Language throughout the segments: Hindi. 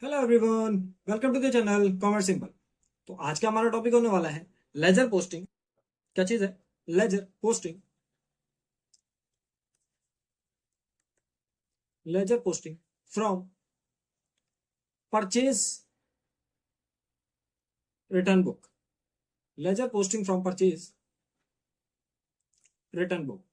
Hello everyone, welcome to the channel commerce simple. तो आज का हमारा टॉपिक होने वाला है लेजर पोस्टिंग। क्या चीज है ledger posting? Ledger posting from purchase return book. Ledger posting from purchase return book.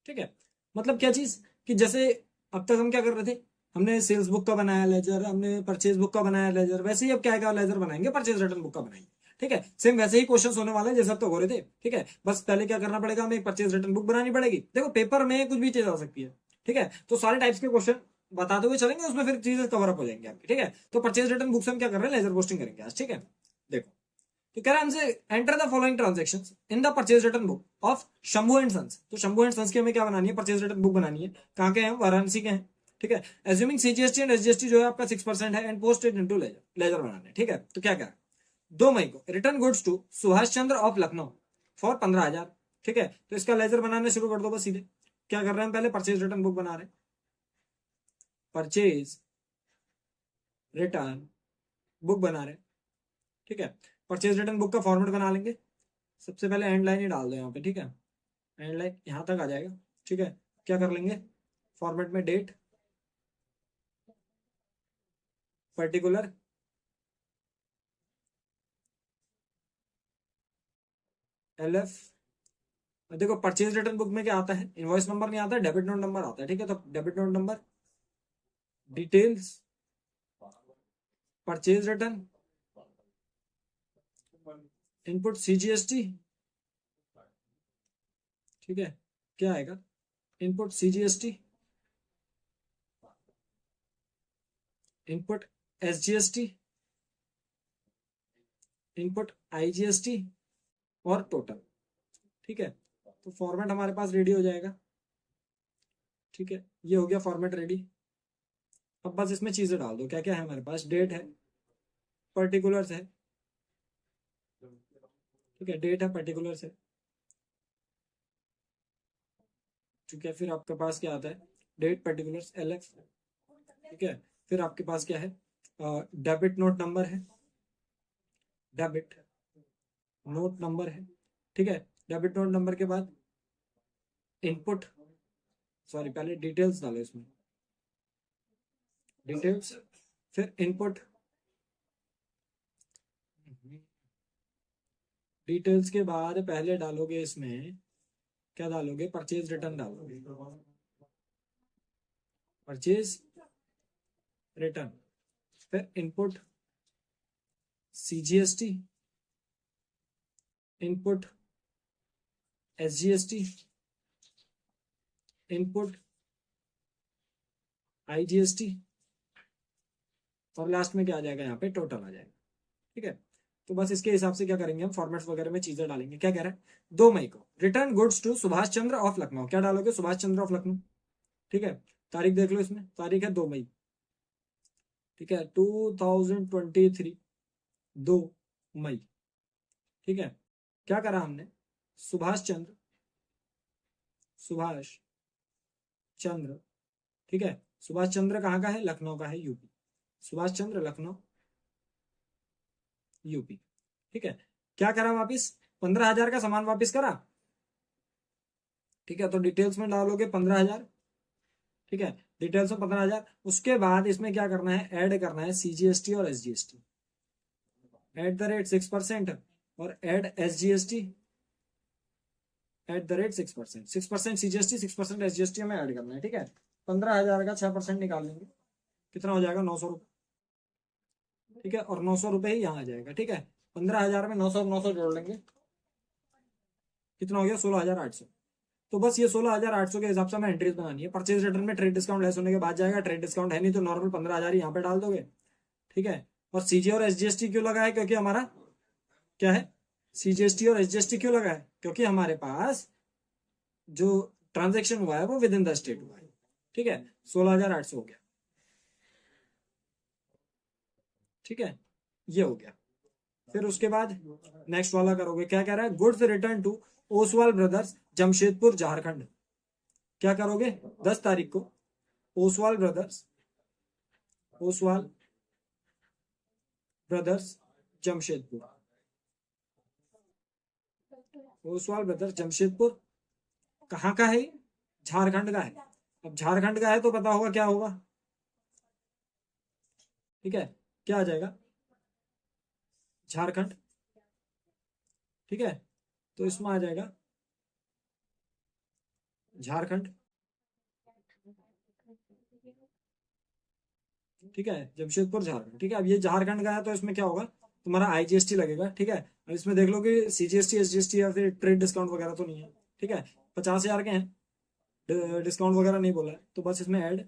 ठीक है, मतलब क्या चीज कि जैसे अब तक हम क्या कर रहे थे, हमने सेल्स बुक का बनाया लेजर, हमने परचेज बुक का बनाया लेजर, वैसे ही अब क्या लेजर बनाएंगे, परचेज रिटर्न बुक का बनाएंगे। ठीक है, सेम वैसे ही क्वेश्चंस होने वाले हैं जैसे अब तक हो रहे थे। ठीक है, बस पहले क्या करना पड़ेगा, हमें एक परचेज रिटर्न बुक बनानी पड़ेगी। देखो पेपर में कुछ भी चीज आ सकती है। ठीक है, तो सारे टाइप्स के क्वेश्चन बताते हुए चलेंगे, उसमें फिर चीजें कवर अप हो जाएंगे आपकी। ठीक है, तो परचेज रिटर्न बुक से हम क्या कर रहे हैं, लेजर पोस्टिंग करेंगे आज। ठीक है, देखो तो कह रहा है हमसे enter the following transactions in the purchase return book of Shambhu and sons. तो शंभू एंड सन्स की हमें क्या बनानी है, परचेज रिटर्न बुक बनानी है। कहाँ के हैं, वाराणसी के हैं। ठीक है, एज्यूमिंग सीजीएसटी एंड एसजीएसटी जो है आपका 6% है and post it into ledger. Ledger बनाना है। ठीक है, तो क्या करें, 2 मई को return goods to Subhash Chandra of Lucknow for 15,000। ठीक है, तो इसका लेजर बनाने शुरू कर दो बस सीधे। क्या कर रहे हैं, पहले परचेज रिटर्न बुक बना रहे हैं। परचेज रिटर्न बुक बना रहे हैं। ठीक है, परचेज रिटर्न बुक का फॉर्मेट बना लेंगे। सबसे पहले एंड लाइन ही डाल दो यहाँ पे। ठीक है, एंड लाइन यहाँ तक आ जाएगा। ठीक है, क्या कर लेंगे, फॉर्मेट में डेट, पर्टिकुलर, एलएफ। देखो परचेज रिटर्न बुक में क्या आता है, इनवॉइस नंबर नहीं आता है, डेबिट नोट नंबर आता है। ठीक है, तो debit note number, details, purchase return, input CGST. ठीक है, क्या आएगा, input CGST, input SGST, input IGST और टोटल। ठीक है, तो फॉर्मेट हमारे पास रेडी हो जाएगा। ठीक है, ये हो गया फॉर्मेट रेडी। अब बस इसमें चीजें डाल दो, क्या क्या है हमारे पास, डेट है, पर्टिकुलर्स है। ठीक है, डेट है, पर्टिकुलर्स है। ठीक है, फिर आपके पास क्या आता है, डेट, पर्टिकुलर्स, एलएफ। ठीक है, फिर आपके पास क्या है, डेबिट नोट नंबर है, डेबिट नोट नंबर है। ठीक है, डेबिट नोट नंबर के बाद इनपुट, सॉरी पहले डिटेल्स डालो इसमें, डिटेल्स, फिर इनपुट, डिटेल्स के बाद पहले डालोगे इसमें, क्या डालोगे, परचेज रिटर्न डालोगे, परचेज रिटर्न, फिर input CGST, input SGST, input IGST और लास्ट में क्या आ जाएगा, यहाँ पे टोटल आ जाएगा। ठीक है, तो बस इसके हिसाब से क्या करेंगे, हम फॉर्मेट्स वगैरह में चीजें डालेंगे। क्या कह रहा है, 2 मई को return goods to Subhash Chandra of Lucknow. क्या डालोगे, सुभाष चंद्र ऑफ लखनऊ। ठीक है, तारीख देख लो, इसमें तारीख है 2 मई। ठीक है, 2023, 2 मई। ठीक है, क्या करा हमने, सुभाष चंद्र, सुभाष चंद्र। ठीक है, सुभाष चंद्र कहाँ का है, लखनऊ का है, यूपी। सुभाष चंद्र लखनऊ, यूपी। ठीक है, क्या करा वापिस, 15,000 का सामान वापिस करा। ठीक है, तो डिटेल्स में डालोगे 15,000। ठीक है, डिटेल्स में 15,000। उसके बाद इसमें क्या करना है, ऐड करना है सीजीएसटी और एसजीएसटी, @6% और ऐड एसजीएसटी @6%। 6% सीजीएसटी, 6% एसजीएसटी हमें ऐड करना है। ठीक है, 15,000 का 6% निकाल लेंगे, कितना हो जाएगा, 900 रुपये। ठीक है, और 900 रुपये ही यहाँ आ जाएगा। ठीक है, 15,000 में 900 900 जोड़ लेंगे, कितना हो गया, 16,800। तो बस ये 16,800 के हिसाब से हमें एंट्रीज बनानी है। परचेज रिटर्न में ट्रेड डिस्काउंट लेस होने के बाद जाएगा, ट्रेड डिस्काउंट है नहीं तो नॉर्मल 15,000 यहाँ पे डाल दोगे। ठीक है, और सीजी और एसजीएसटी क्यों लगा है, क्योंकि हमारा क्या है, सीजीएसटी और एसजीएसटी क्यों लगा है, क्योंकि हमारे पास जो ट्रांजेक्शन हुआ है वो विद इन द स्टेट हुआ है। ठीक है, 16,800 हो गया। ठीक है, ये हो गया। फिर उसके बाद नेक्स्ट वाला करोगे, क्या कह रहा है, goods return to Oswal brothers Jamshedpur Jharkhand. क्या करोगे, 10 तारीख को Oswal brothers, Oswal brothers Jamshedpur, Oswal brothers Jamshedpur कहाँ का है? झारखंड का है। अब झारखंड का है तो पता होगा क्या होगा, ठीक है, क्या आ जाएगा? झारखंड, ठीक है, तो इसमें आ जाएगा झारखंड, ठीक है, जमशेदपुर झारखंड, ठीक है। अब ये झारखंड का है तो इसमें क्या होगा, तुम्हारा आईजीएसटी लगेगा, ठीक है। अब इसमें देख लो कि सीजीएसटी एसजीएसटी या फिर ट्रेड डिस्काउंट वगैरह तो नहीं है, ठीक है। 50,000 के हैं, डिस्काउंट वगैरह नहीं बोला है, तो बस इसमें ऐड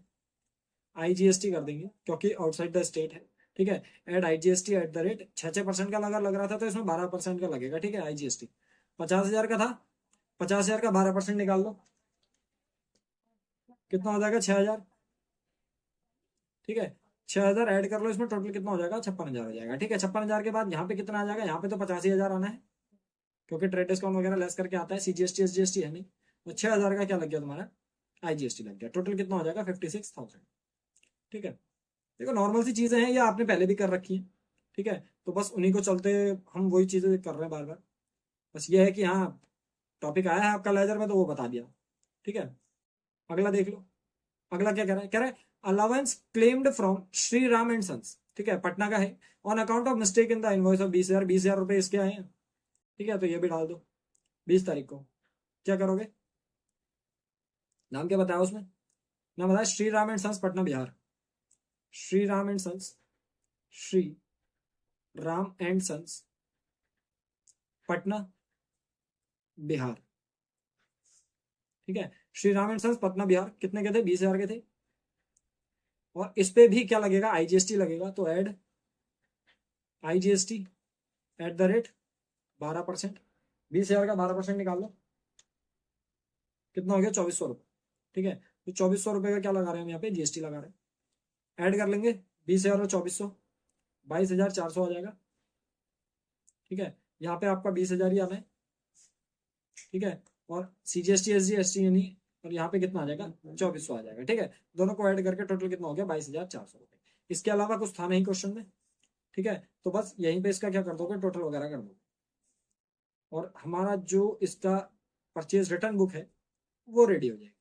आईजीएसटी कर देंगे क्योंकि आउटसाइड द स्टेट है, ठीक है। Add IGST at the rate 6% का लग रहा था तो इसमें 12% का लगेगा, ठीक है। आईजीएसटी 50,000 का था, 50,000 का 12% निकाल लो, कितना हो जाएगा? 6,000, ठीक है। 6,000 ऐड कर लो इसमें, टोटल कितना हो जाएगा? 56,000 हो जाएगा, ठीक है। 56,000 के बाद यहाँ पे कितना आ जाएगा? यहाँ पे तो 85,000 आना है क्योंकि ट्रेड डिस्काउंट वगैरह लेस करके आता है, सीजीएसटी एसजीएसटी है नहीं। तो 6,000 का क्या लग गया तुम्हारा? आईजीएसटी लग गया, टोटल कितना हो जाएगा? 56,000, ठीक है। देखो नॉर्मल सी चीजें हैं, ये आपने पहले भी कर रखी है, ठीक है। तो बस उन्हीं को चलते हम वही चीजें कर रहे हैं बार बार। बस ये है कि हाँ, टॉपिक आया है आपका लेजर में तो वो बता दिया, ठीक है। अगला देख लो, अगला क्या कह रहा है? कह रहा है allowance claimed from Shri Ram and sons, ठीक है, पटना का है, on account of mistake in the invoice of 20,000, 20,000 रुपए इसके आए हैं, ठीक है। तो ये भी डाल दो 20 तारीख को। क्या करोगे? नाम क्या बताया उसमें? नाम बताया Shri Ram and sons Patna Bihar, Shri Ram and sons, Shri Ram and sons Patna Bihar, ठीक है। श्री राम एंड सन्स पटना बिहार कितने के थे? 20,000 के थे। और इस पे भी क्या लगेगा? आईजीएसटी लगेगा, तो add IGST at the rate 12%, 20,000 का 12% निकाल लो, कितना हो गया? 2,400 रुपये, ठीक है। तो 2,400 रुपये का क्या लगा रहे हैं हम यहाँ पे? जीएसटी लगा रहे हैं। ऐड कर लेंगे 20,000 और 2,400, 22,400 आ जाएगा, ठीक है। यहाँ पे आपका 20,000 ही आना है, ठीक है। और सीजीएसटी एसजीएसटी नहीं, और यहाँ पे कितना आ जाएगा? 2,400 आ जाएगा, ठीक है। दोनों को ऐड करके टोटल कितना हो गया? 22,400 रुपये। इसके अलावा कुछ था नहीं क्वेश्चन में, ठीक है। तो बस यहीं पे इसका क्या कर दोगे? टोटल वगैरह कर दोगे, और हमारा जो इसका परचेज रिटर्न बुक है वो रेडी हो जाएगी,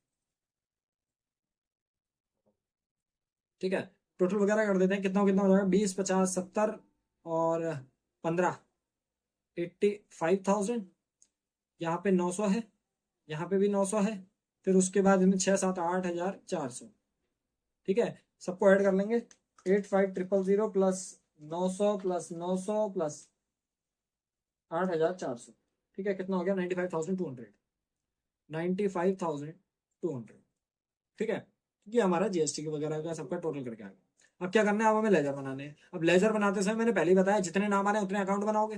ठीक है। टोटल वगैरह कर देते हैं, कितना कितना हो जाएगा? 20, 50, 70 और 15, 85,000। यहाँ पे 900 है, यहाँ पे भी 900 है, फिर उसके बाद इनमें 6, 7, 8,400, ठीक है। सबको ऐड कर लेंगे, 85,000 प्लस 900 प्लस 900 प्लस 8,400, ठीक है। कितना हो गया? 95,200, 95,200, ठीक है। ये हमारा जीएसटी के वगैरह का सबका टोटल करके आ गया। अब क्या करना है? अब हमें लेजर बनाने हैं। अब लेजर बनाते समय मैंने पहले ही बताया, जितने नाम आ रहे हैं उतने अकाउंट बनाओगे।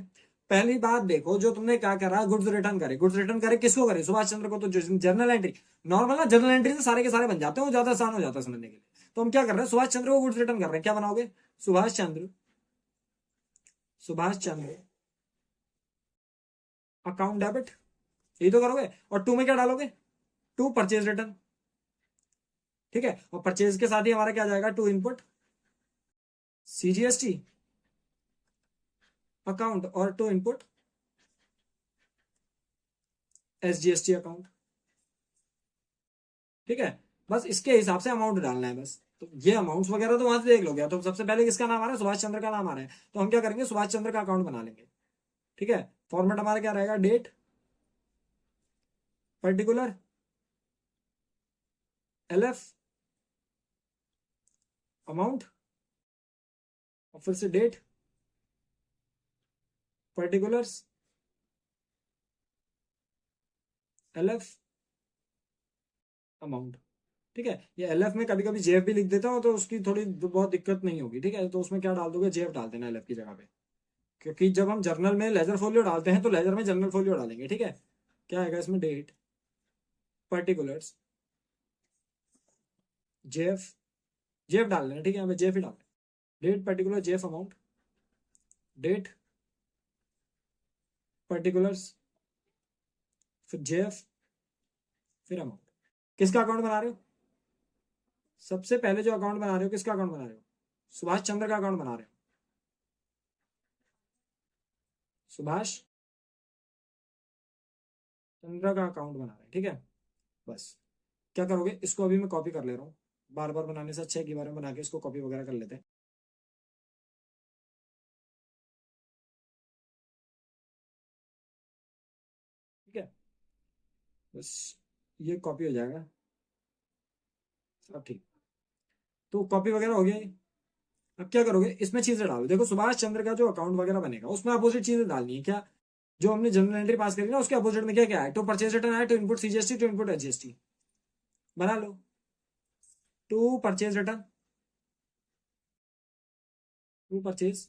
पहली बात देखो, जो तुमने क्या करा, गुड्स रिटर्न करे। गुड्स रिटर्न करे किसको करे? सुभाष चंद्र को। तो जर्नल एंट्री, नॉर्मल ना, जर्नल एंट्री से सारे के सारे बन जाते हैं, वो ज्यादा आसान हो जाता है समझने के लिए। तो हम क्या कर रहे हैं? सुभाष चंद्र को गुड्स रिटर्न कर रहे हैं। क्या बनाओगे? सुभाष चंद्र, सुभाष चंद्र अकाउंट डेबिट, यही तो करोगे। और टू में क्या डालोगे? टू परचेज रिटर्न, ठीक है। और परचेज के साथ ही हमारा क्या जाएगा? टू इनपुट सीजीएसटी अकाउंट और टू इनपुट एसजीएसटी अकाउंट, ठीक है। बस इसके हिसाब से अमाउंट डालना है बस। तो ये अमाउंट्स वगैरह तो वहां से देख लो गया। तो सबसे पहले किसका नाम आ रहा है? सुभाष चंद्र का नाम आ रहा है, तो हम क्या करेंगे? सुभाष चंद्र का अकाउंट बना लेंगे, ठीक है। फॉर्मेट हमारा क्या रहेगा? डेट, पर्टिकुलर, एलएफ, अमाउंट, और फिर से डेट, पर्टिकुलर्स, एलएफ, अमाउंट, ठीक है। ये एलएफ में कभी कभी जेएफ भी लिख देता हूँ, तो उसकी थोड़ी बहुत दिक्कत नहीं होगी, ठीक है। तो उसमें क्या डाल दोगे? जेएफ डाल देना एलएफ की जगह पे, क्योंकि जब हम जर्नल में लेजर फोलियो डालते हैं तो लेजर में जर्नल फोलियो डालेंगे, ठीक है। क्या आएगा इसमें? डेट, पर्टिकुलर्स, जेएफ, जेएफ डाल देना, ठीक है। यहाँ पे जेएफ ही डाल, date, particular, JF, amount, date, particulars, फिर जेएफ, फिर अमाउंट। किसका अकाउंट बना रहे हो? सबसे पहले जो अकाउंट बना रहे हो, किसका अकाउंट बना रहे हो? सुभाष चंद्र का अकाउंट बना रहे हो, सुभाष चंद्र का अकाउंट बना रहे हैं, ठीक है। बस क्या करोगे, इसको अभी मैं कॉपी कर ले रहा हूँ, बार बार बनाने से अच्छा है कि बार में बना के इसको कॉपी वगैरह कर लेते हैं। ठीक है, बस ये कॉपी हो जाएगा, सब ठीक। तो कॉपी वगैरह हो गया ये। अब क्या करोगे, इसमें चीजें डालो। देखो सुभाष चंद्र का जो अकाउंट वगैरह बनेगा उसमें अपोजिट चीजें डालनी है क्या, जो हमने जनरल एंट्री पास करी ना उसके अपोजिट में क्या क्या है, टू परचेज रिटर्न है, to input CGST, to input HGST. बना लो, to purchase return, to purchase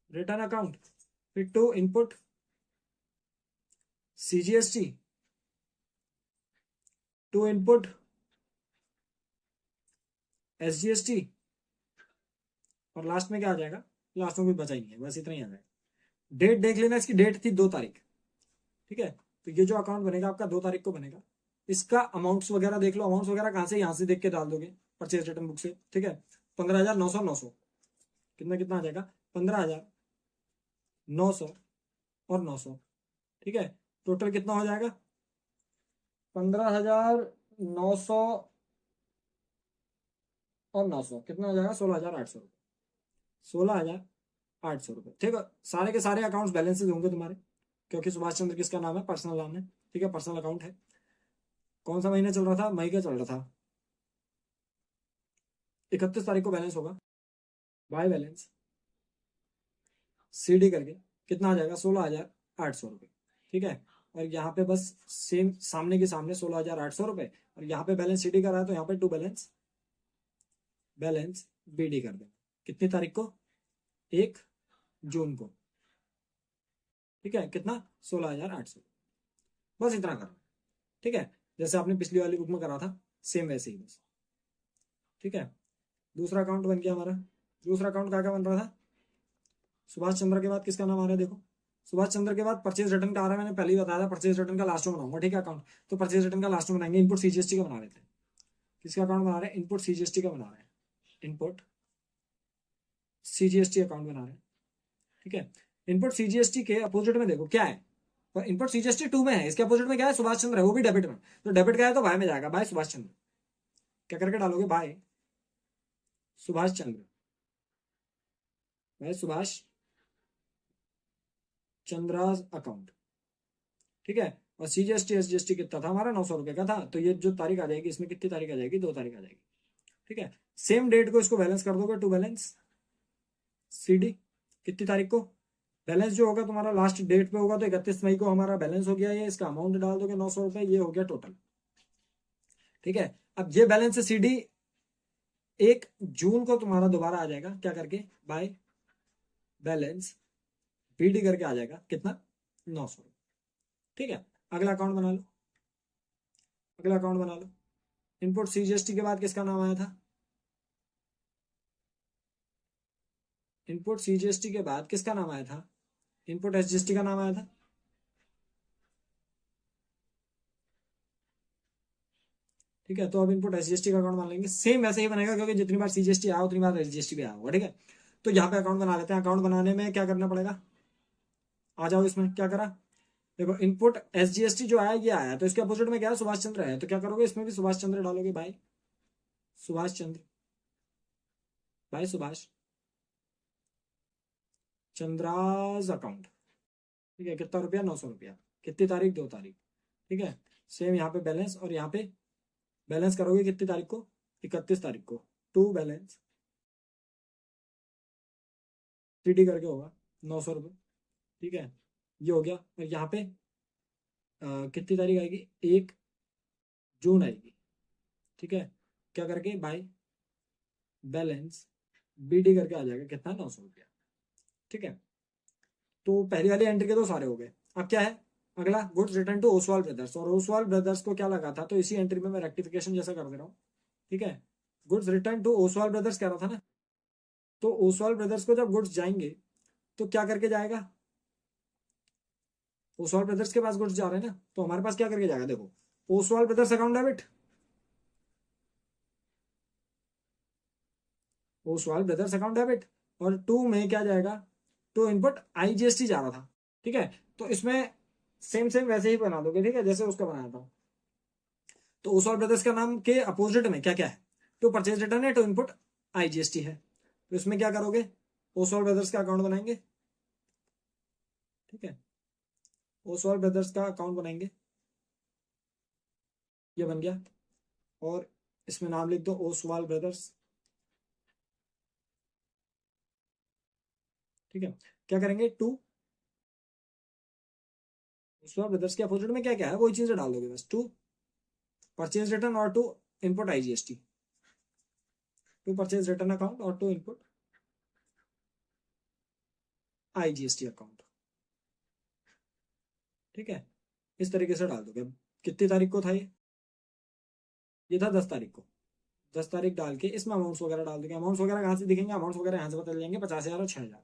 return account, फिर to input CGST, to input SGST, और लास्ट में क्या आ जाएगा, लास्ट में कुछ बचा ही नहीं है, बस इतना ही आ जाएगा। डेट देख लेना, इसकी डेट थी 2 तारीख, ठीक है। तो ये जो अकाउंट बनेगा आपका 2 तारीख को बनेगा। इसका अमाउंट्स वगैरह देख लो, अमाउंट्स वगैरह कहाँ से, यहाँ से देख के डाल दोगे परचेज रिटर्न बुक से, ठीक है। 15,900 कितना कितना आ जाएगा, 15,900 और 900, ठीक है। टोटल कितना हो जाएगा, 15,900 और 900 कितना हो जाएगा, 16,800 रुपये, 16,800 रुपये, ठीक है। सारे के सारे अकाउंट्स बैलेंसेस होंगे तुम्हारे, क्योंकि सुभाष चंद्र किसका नाम है, पर्सनल नाम है, ठीक है, पर्सनल अकाउंट है। कौन सा महीना चल रहा था, मई का चल रहा था। 31 तारीख को बैलेंस होगा, बाय बैलेंस सीडी करके कितना आ जाएगा, 16,800 रुपये, ठीक है। और यहाँ पे बस सेम सामने के सामने 16,800 रुपये, और यहाँ पे बैलेंस सीडी कर रहा है तो यहाँ पे टू बैलेंस बैलेंस बीडी कर देना। कितनी तारीख को, 1 जून को, ठीक है। कितना, 16,800, बस इतना करना, ठीक है। जैसे आपने पिछली वाली बुक में करा था सेम वैसे ही बस, ठीक है। दूसरा अकाउंट बन गया हमारा। दूसरा अकाउंट क्या क्या बन रहा था, सुभाष चंद्र के बाद किसका नाम आ रहा है, देखो सुभाष चंद्र के बाद परचेज रिटर्न का आ रहा है, मैंने पहले ही बताया था परचेज रिटर्न का लास्ट में बनाऊंगा, ठीक है अकाउंट। तो परचेज रिटर्न का लास्ट में बनाएंगे, इनपुट सीजीएसटी का बना रहे थे। किसका अकाउंट बना रहे हैं, इनपुट सीजीएसटी का बना रहे हैं, इनपुट सीजीएसटी अकाउंट बना रहे हैं, ठीक है। इनपुट सीजीएसटी के अपोजिट में देखो क्या है, और इनपुट सीजीएसटी 2 में है, इसके अपोजिट में क्या है, सुभाष चंद्र है, वो भी डेबिट में। तो डेबिट का है तो बाय में जाएगा, बाय सुभाष चंद्र, क्या करके डालोगे, bye Subhash Chandra, bye Subhash Chandra account, ठीक है। और सीजीएसटी एसजीएसटी कितना था हमारा, 900 रुपये का था। तो ये जो तारीख आ जाएगी इसमें कितनी तारीख आ जाएगी, 2 तारीख आ जाएगी, ठीक है। सेम डेट को इसको बैलेंस कर दोगे, टू बैलेंस सीडी, कितनी तारीख को बैलेंस जो होगा तुम्हारा लास्ट डेट पे होगा, तो 31 मई को हमारा बैलेंस हो गया, ये इसका अमाउंट डाल दोगे 900 रुपये, ये हो गया टोटल, ठीक है। अब ये बैलेंस है सीडी, 1 जून को तुम्हारा दोबारा आ जाएगा क्या करके, बाय बैलेंस बीडी करके आ जाएगा, कितना, 900, ठीक है। अगला अकाउंट बना लो, अगला अकाउंट बना लो। इनपुट सीजीएसटी के बाद किसका नाम आया था, इनपुट सीजीएसटी के बाद किसका नाम आया था, इनपुट एसजीएसटी का नाम आया था, ठीक है। तो अब इनपुट एसजीएसटी का अकाउंट बना लेंगे, सेम वैसे ही बनेगा, क्योंकि जितनी बार सीजीएसटी आया उतनी बार एसजीएसटी भी आया होगा, ठीक है। तो यहाँ पे अकाउंट बना लेते हैं। अकाउंट बनाने में क्या करना पड़ेगा, आ जाओ इसमें, क्या करा, देखो इनपुट एसजीएसटी जो आया ये आया, तो इसके अपोजिट में क्या है, सुभाष चंद्र है, तो क्या करोगे, इसमें भी सुभाष चंद्र डालोगे, भाई सुभाष चंद्र, भाई सुभाष चंद्राज अकाउंट, ठीक है। कितना रुपया, 900 रुपया, कितनी तारीख, 2 तारीख, ठीक है। सेम यहाँ पे बैलेंस, और यहाँ पे बैलेंस करोगे कितनी तारीख को, 31 तारीख को, टू बैलेंस सीडी करके होगा 900 रुपये, ठीक है। ये हो गया। और यहाँ पे कितनी तारीख आएगी, 1 जून आएगी, ठीक है। क्या करके, बाय बैलेंस बीडी करके आ जाएगा, कितना, 900 रुपया, ठीक है। तो पहली वाली एंट्री के तो सारे हो गए। अब क्या है, अगला goods return to Oswal brothers, और ओसवाल ब्रदर्स को क्या लगा था, तो इसी एंट्री में मैं रेक्टिफिकेशन जैसा कर दे रहा हूँ, ठीक है। Goods return to Oswal brothers कह रहा था ना, तो ओसवाल ब्रदर्स को जब गुड्स जाएंगे तो क्या करके जाएगा, ओसवाल ब्रदर्स के पास गुड्स जा रहे हैं ना, तो हमारे पास क्या करके जाएगा, देखो Oswal brothers account debit, Oswal brothers account debit, और टू में क्या जाएगा, टू इनपुट आईजीएसटी जा रहा था, ठीक है, तो इसमें सेम सेम वैसे ही बना दोगे, ठीक है, जैसे उसका बनाया था। तो ओसवाल ब्रदर्स का नाम के अपोजिट में क्या क्या है, टू परचेज रिटर्न है, टू इनपुट आईजीएसटी है। तो इसमें क्या करोगे, ओसवाल ब्रदर्स का अकाउंट बनाएंगे, ठीक है, ओसवाल ब्रदर्स का अकाउंट बनाएंगे, ये बन गया, और इसमें नाम लिख दो ओसवाल ब्रदर्स, ठीक है। क्या करेंगे, टू ओसवाल ब्रदर्स के अपोजिट में क्या क्या है वही चीजें डाल दोगे बस, टू परचेज रिटर्न और to input IGST, to purchase return account और टू इनपुट आईजीएसटी अकाउंट, ठीक है, इस तरीके से डाल दोगे। अब कितनी तारीख को था ये था 10 तारीख को, 10 तारीख डाल के इसमें अमाउंट्स वगैरह डाल दोगे। अमाउंट्स वगैरह कहाँ से दिखेंगे, अमाउंट्स वगैरह यहाँ से पता चल जाएंगे, 50,000 और 6,000,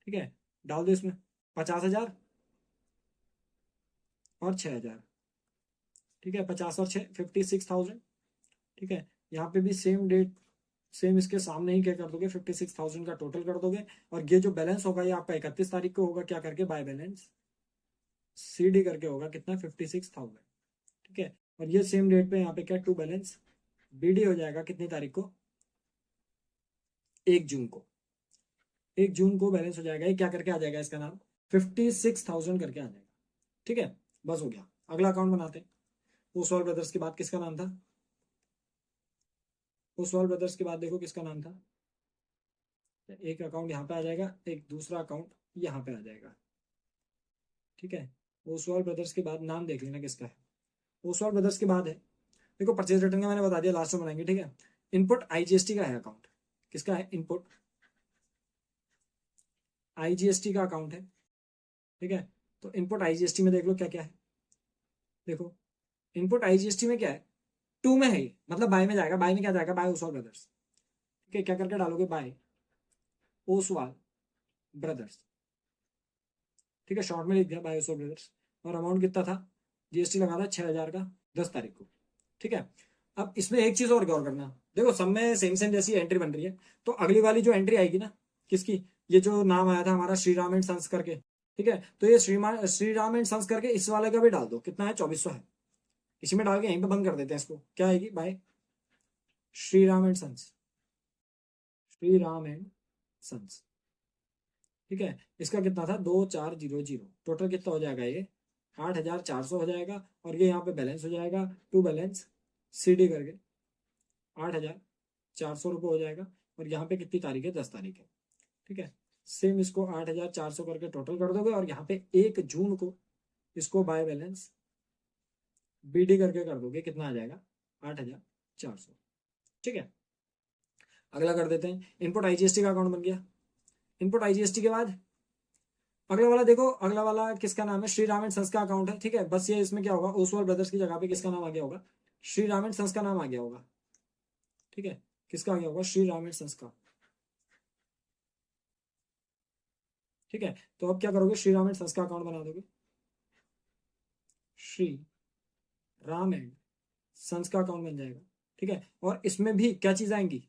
ठीक है, डाल दो इसमें 50,000 और 6,000, ठीक है, 50 और 6 56,000, ठीक है। यहाँ पे भी सेम डेट, सेम इसके सामने ही क्या कर दोगे, 56,000 का टोटल कर दोगे, और ये जो बैलेंस होगा ये आपका 31 तारीख को होगा, क्या करके, बाय बैलेंस सीडी करके होगा, कितना, 56,000, ठीक है। और ये सेम डेट पे यहाँ पे क्या, टू बैलेंस बीडी हो जाएगा, कितनी तारीख को, 1 जून को, 1 जून को बैलेंस हो जाएगा, ये क्या करके आ जाएगा, इसका नाम 56,000 करके आ जाएगा, ठीक है। बस हो गया, अगला अकाउंट बनाते हैं। ओसवाल ब्रदर्स के बाद किसका नाम था, ओसवाल ब्रदर्स के बाद देखो किसका नाम था, एक अकाउंट यहाँ पे आ जाएगा, एक दूसरा अकाउंट यहाँ पे आ जाएगा, ठीक है। ओसवाल ब्रदर्स के बाद नाम देख लेना किसका है, ओसवाल ब्रदर्स के बाद है, देखो परचेज रिटर्न का मैंने बता दिया, लास्ट में बनाएंगे, ठीक है। इनपुट आईजीएसटी का है अकाउंट, किसका है, इनपुट आईजीएसटी का अकाउंट है, ठीक है। तो इनपुट आईजीएसटी में देख लो क्या क्या है, देखो इनपुट आईजीएसटी में क्या है, टू में है, मतलब बाय में जाएगा, बाय में क्या जाएगा, बाय ओसवाल ब्रदर्स, ठीक है। क्या करके डालोगे, बाय ओसवाल ब्रदर्स, ठीक है, शॉर्ट में लिख दिया बाय ओसवाल ब्रदर्स। और अमाउंट कितना था, जीएसटी लगा था 6,000 का, 10 तारीख को, ठीक है। अब इसमें एक चीज और गौर करना, देखो सब में सेम सेम जैसी एंट्री बन रही है, तो अगली वाली जो एंट्री आएगी ना, किसकी, ये जो नाम आया था हमारा श्री राम एंड सन्स करके, ठीक है, तो ये श्री राम एंड सन्स करके इस वाले का भी डाल दो, कितना है, 2400 है, इसी में डाल के यहीं पे बंद कर देते हैं इसको, क्या आएगी, by Shri Ram and sons, Shri Ram and sons, ठीक है। इसका कितना था, 2,400, टोटल कितना हो जाएगा ये, 8,400 हो जाएगा, और ये यहाँ पे बैलेंस हो जाएगा, टू बैलेंस सीडी करके 8,400 रुपये हो जाएगा, और यहाँ पे कितनी तारीख है, 10 तारीख है, ठीक है। सेम इसको 8,400 करके टोटल कर दोगे, और यहाँ पे 1 जून को इसको बाय बैलेंस बीडी करके कर दोगे, कितना आ जाएगा, 8,400, ठीक है। अगला कर देते हैं, इनपुट आईजीएसटी का अकाउंट बन गया। इनपुट आईजीएसटी के बाद अगला वाला देखो, अगला वाला किसका नाम है, श्री राम एंड सन्स का अकाउंट है, ठीक है। बस ये इसमें क्या होगा, ओसवाल ब्रदर्स की जगह पे किसका नाम आ गया होगा, श्री राम एंड सन्स का नाम आ गया होगा, ठीक है। किसका आ गया होगा, श्री राम एंड सन्स का, ठीक है। तो अब क्या करोगे, श्री राम एंड सन्स का अकाउंट बना दोगे, श्री राम एंड सन्स का अकाउंट बन जाएगा, ठीक है। और इसमें भी क्या चीज आएंगी,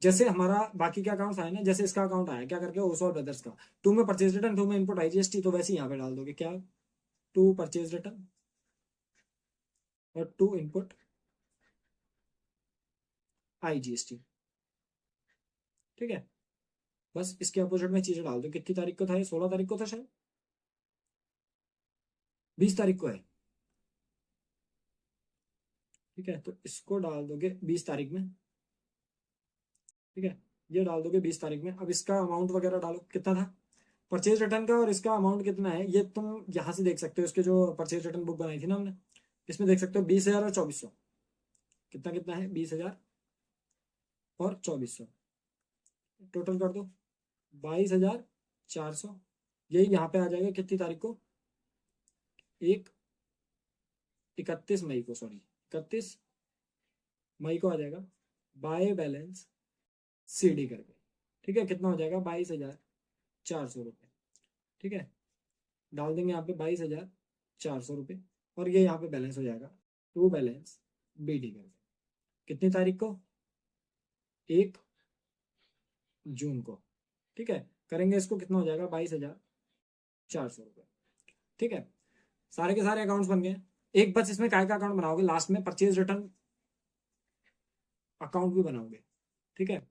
जैसे हमारा बाकी के अकाउंट्स आए ना, जैसे इसका अकाउंट आया क्या करके, ओसवाल ब्रदर्स का, टू में परचेज रिटर्न, टू में इनपुट आईजीएसटी, तो वैसे यहाँ पे डाल दोगे क्या, टू परचेज रिटर्न और टू इनपुट आईजीएसटी, ठीक है। बस इसके अपोजिट में चीजें डाल दो, कितनी तारीख को था ये, 16 तारीख को था शायद, 20 तारीख को है, ठीक है। तो इसको डाल दोगे 20 तारीख में, ठीक है, ये डाल दोगे 20 तारीख में। अब इसका अमाउंट वगैरह डालो, कितना था परचेज रिटर्न का, और इसका अमाउंट कितना है ये तुम यहाँ से देख सकते हो, इसके जो परचेज रिटर्न बुक बनाई थी ना हमने, इसमें देख सकते हो 20,000 और 2,400, कितना कितना है, 20,000 और 2,400, टोटल कर दो 22,400, यही यहाँ पे आ जाएगा, कितनी तारीख को, एक 31 मई को, सॉरी 31 मई को आ जाएगा, बाय बैलेंस सीडी करके, ठीक है। कितना हो जाएगा, 22,400 रुपये, ठीक है। डाल देंगे यहाँ पे 22,400 रुपये, और ये यहाँ पे बैलेंस हो जाएगा, टू बैलेंस बीडी करके, कितनी तारीख को, 1 जून को, ठीक है। करेंगे इसको, कितना हो जाएगा, 22,000 400 रुपये। ठीक है, सारे के सारे अकाउंट्स बन गए। एक बस इसमें काय का अकाउंट बनाओगे, लास्ट में परचेज रिटर्न अकाउंट भी बनाओगे। ठीक है,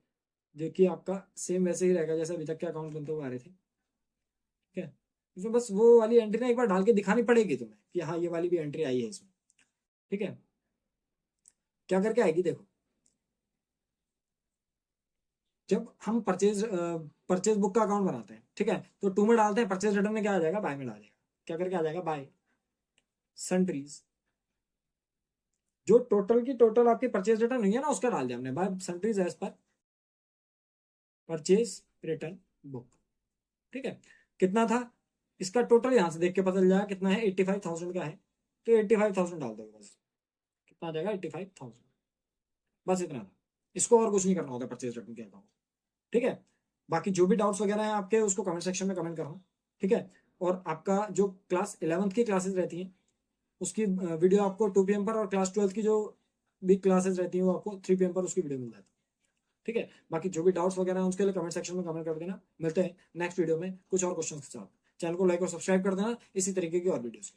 जो कि आपका सेम वैसे ही रहेगा जैसे अभी तक के अकाउंट बनते हुए आ रहे थे। ठीक है, इसमें बस वो वाली एंट्री ना एक बार डाल के दिखानी पड़ेगी तुम्हें कि हाँ ये वाली भी एंट्री आई है इसमें। ठीक है, क्या करके आएगी देखो, जब हम परचेज बुक का अकाउंट बनाते हैं, ठीक है, तो टू में डालते हैं, परचेज रिटर्न में क्या आ जाएगा, बाय में डाल देगा। क्या करके आ जाएगा, बाय सन्ट्रीज। जो टोटल की टोटल आपकी परचेज रिटर्न हुई है ना, उसका डाल दिया हमने, बाय सन्ट्रीज एज पर परचेज रिटर्न बुक। ठीक है, कितना था इसका टोटल, यहां से देख के पता चल जाएगा कितना है, 85,000 का है, तो 85,000 डाल दोगे बस। कितना आ जाएगा, 85,000। बस इतना था, इसको और कुछ नहीं करना होता परचेज रिटर्न के अकाउंट। ठीक है, बाकी जो भी डाउट्स वगैरह हैं आपके, उसको कमेंट सेक्शन में कमेंट करना। ठीक है, और आपका जो क्लास 11th की क्लासेस रहती हैं उसकी वीडियो आपको 2 PM पर, और क्लास 12th की जो भी क्लासेस रहती हैं वो आपको 3 PM पर उसकी वीडियो मिल जाती है। ठीक है, बाकी जो भी डाउट्स वगैरह हैं उसके लिए कमेंट सेक्शन में कमेंट कर देना। मिलते हैं नेक्स्ट वीडियो में कुछ और क्वेश्चन के साथ। चैनल को लाइक और सब्सक्राइब कर देना इसी तरीके की और वीडियोस।